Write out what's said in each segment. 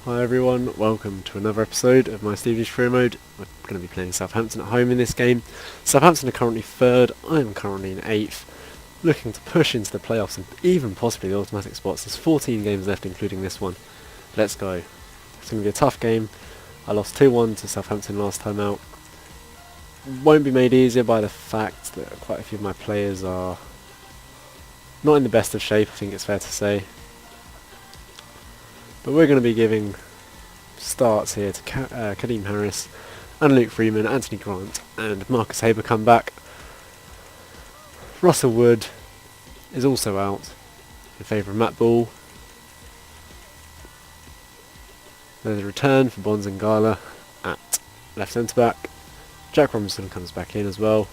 Hi everyone, welcome to another episode of my Stevenage career mode. We're going to be playing Southampton at home in this game. Southampton are currently 3rd, I am currently in 8th, looking to push into the playoffs and even possibly the automatic spots. There's 14 games left including this one. Let's go. It's going to be a tough game. I lost 2-1 to Southampton last time out. Won't be made easier by the fact that quite a few of my players are not in the best of shape, I think it's fair to say. But we're going to be giving starts here to Kadeem Harris and Luke Freeman, Anthony Grant and Marcus Haber come back. Russell Wood is also out in favour of Matt Ball. There's a return for Bonds and Gala at left centre back. Jack Robinson comes back in as well.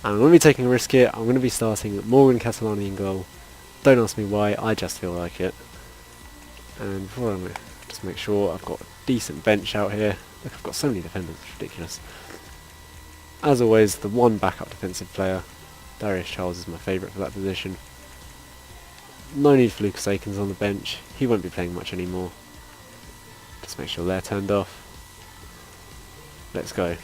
And I'm going to be taking a risk here. I'm going to be starting Morgan Catalani in goal. Don't ask me why, I just feel like it. And before I just make sure I've got a decent bench out here. Look, I've got so many defenders, it's ridiculous. As always, the one backup defensive player, Darius Charles, is my favourite for that position. No need for Lucas Akins on the bench, he won't be playing much anymore. Just make sure they're turned off. Let's go.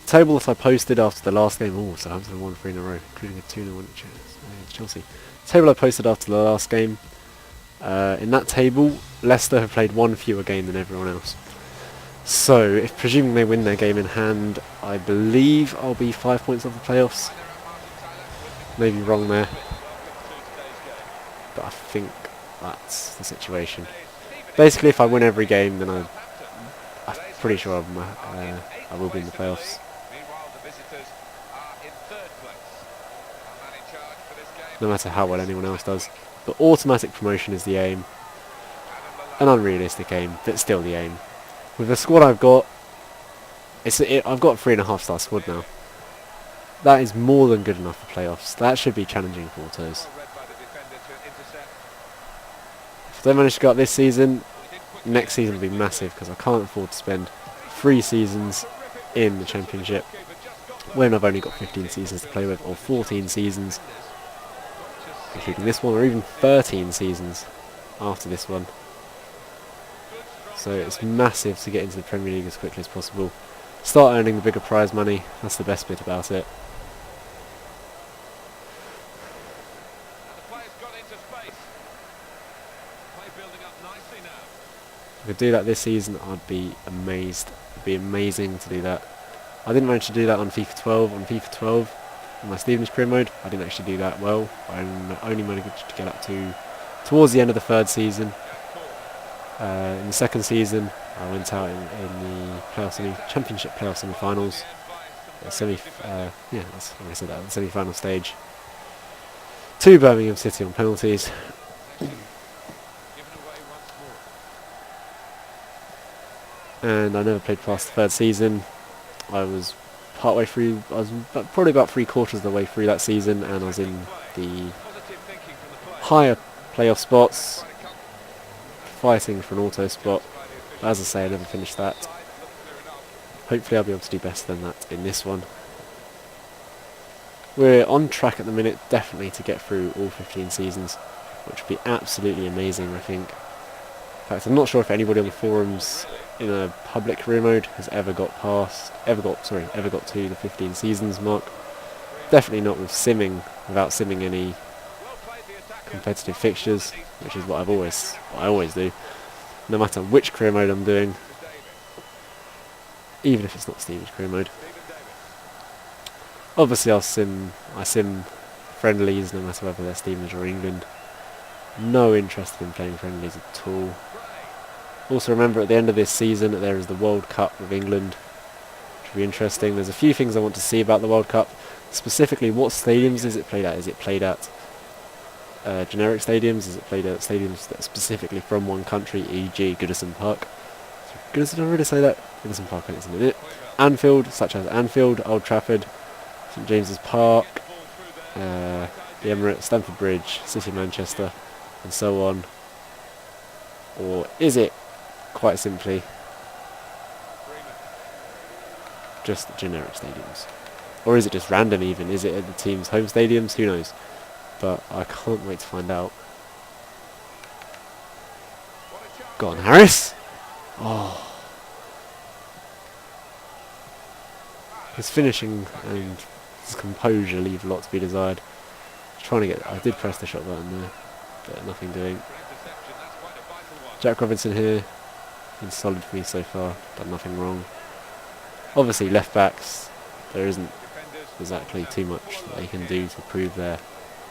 The table that I posted after the last game, Southampton won 3 in a row, including a 2-0 win at Chelsea. The table I posted after the last game, in that table, Leicester have played one fewer game than everyone else. So, if presuming they win their game in hand, I believe I'll be 5 points off the playoffs. Maybe wrong there, but I think that's the situation. Basically, if I win every game, then I'm pretty sure I will be in the playoffs. No matter how well anyone else does. But automatic promotion is the aim. An unrealistic aim, but still the aim. With the squad I've got, I've got a 3.5 star squad now. That is more than good enough for playoffs. That should be challenging for autos. If they manage to go up this season, next season will be massive because I can't afford to spend 3 seasons in the Championship when I've only got 15 seasons to play with, or 14 seasons, including this one, or even 13 seasons after this one. So it's massive to get into the Premier League as quickly as possible. Start earning the bigger prize money, that's the best bit about it. If I could do that this season, I'd be amazed. It'd be amazing to do that. I didn't manage to do that on FIFA 12. On FIFA 12, in my Stevenage career mode, I didn't actually do that well. I only managed to get up to towards the end of the 3rd season. In the 2nd season, I went out in the Championship playoff semi-finals. That's when I said that, the semi-final stage. To Birmingham City on penalties. And I never played past the 3rd season. I was partway through, I was probably about 3/4 of the way through that season, and I was in the higher playoff spots, fighting for an auto spot. But as I say, I never finished that. Hopefully I'll be able to do better than that in this one. We're on track at the minute, definitely, to get through all 15 seasons, which would be absolutely amazing, I think. In fact, I'm not sure if anybody on the forums in a public career mode has ever got to the 15 seasons mark. Definitely not without simming any competitive fixtures, which is what I always do, no matter which career mode I'm doing, even if it's not Stevenage career mode. Obviously I sim friendlies, no matter whether they're Stevenage or England. No interest in playing friendlies at all. Also remember, at the end of this season there is the World Cup with England, which will be interesting. There's a few things I want to see about the World Cup. Specifically, what stadiums is it played at? Is it played at generic stadiums? Is it played at stadiums that are specifically from one country, e.g. Goodison Park? Did I really say that? Goodison Park, isn't it? Anfield, such as Anfield, Old Trafford, St James's Park, the Emirates, Stamford Bridge, City of Manchester, and so on. Or is it quite simply just generic stadiums? Or is it just random even? Is it at the team's home stadiums? Who knows? But I can't wait to find out. Go on, Harris. Oh. His finishing and his composure leave a lot to be desired. Trying to get... I did press the shot button there, but nothing doing. Jack Robinson here. Been solid for me so far. Done nothing wrong. Obviously, left backs, there isn't exactly too much that they can do to prove they're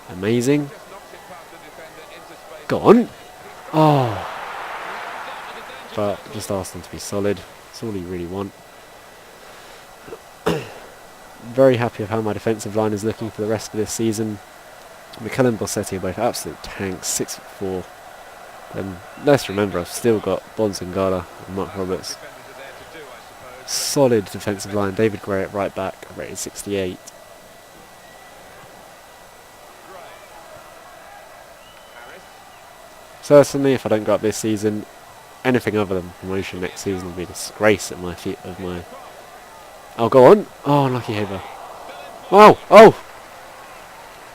amazing. Go on! Oh! But just ask them to be solid. That's all you really want. Very happy with how my defensive line is looking for the rest of this season. McKellen and Bossetti are both absolute tanks, 6'4". And let's remember, I've still got Bonds and Gala and Mark Roberts. Solid defensive line. David Gray at right back, rated 68. Certainly, if I don't go up this season, anything other than promotion next season will be a disgrace at my feet. Oh, go on! Oh, unlucky Haver. Oh! Oh!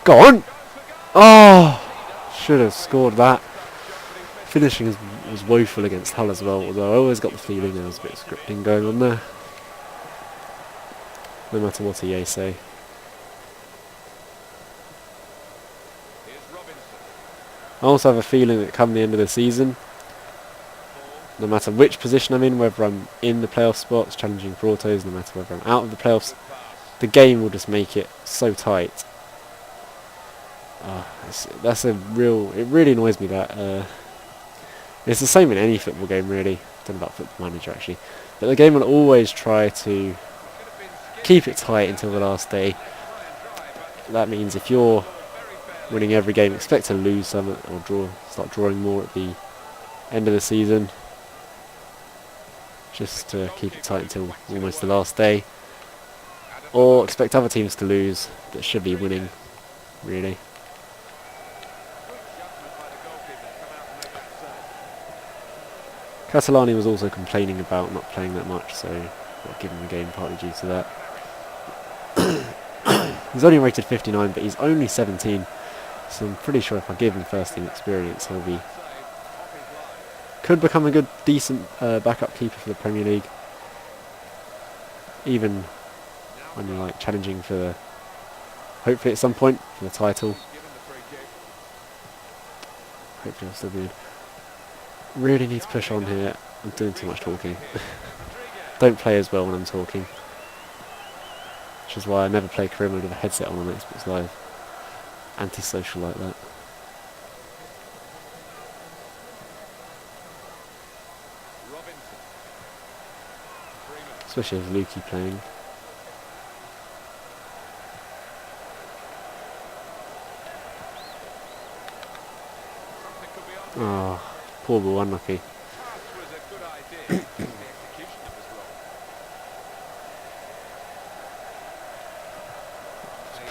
Go on! Oh! Should have scored that. Finishing was woeful against Hull as well, although I always got the feeling there was a bit of scripting going on there. No matter what EA say. I also have a feeling that come the end of the season, no matter which position I'm in, whether I'm in the playoff spots, challenging for autos, no matter whether I'm out of the playoffs, the game will just make it so tight. That's a real... It really annoys me that... it's the same in any football game, really. I don't know about Football Manager, actually. But the game will always try to keep it tight until the last day. That means if you're winning every game, expect to lose some or start drawing more at the end of the season. Just to keep it tight until almost the last day. Or expect other teams to lose that should be winning, really. Catalani was also complaining about not playing that much, so I'll give him the game partly due to that. He's only rated 59, but he's only 17, so I'm pretty sure if I give him first team experience, could become a good, decent backup keeper for the Premier League. Even when you're like challenging for hopefully at some point for the title. Hopefully I'll still be in. Really need to push on here. I'm doing too much talking. Don't play as well when I'm talking. Which is why I never play career mode with a headset on Xbox Live. Antisocial like that. Especially with Lukey playing. Oh, poor ball, unlucky.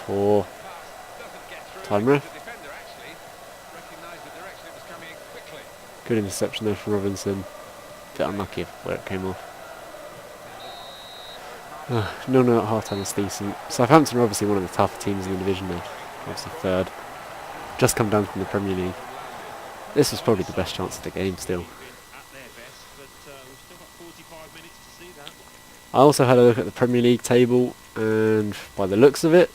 Poor. Time ref. Good interception there from Robinson. Bit unlucky where it came off. 0-0 at half time is decent. Southampton are obviously one of the tougher teams in the division now. Obviously third. Just come down from the Premier League. This was probably the best chance of the game still. I also had a look at the Premier League table, and by the looks of it,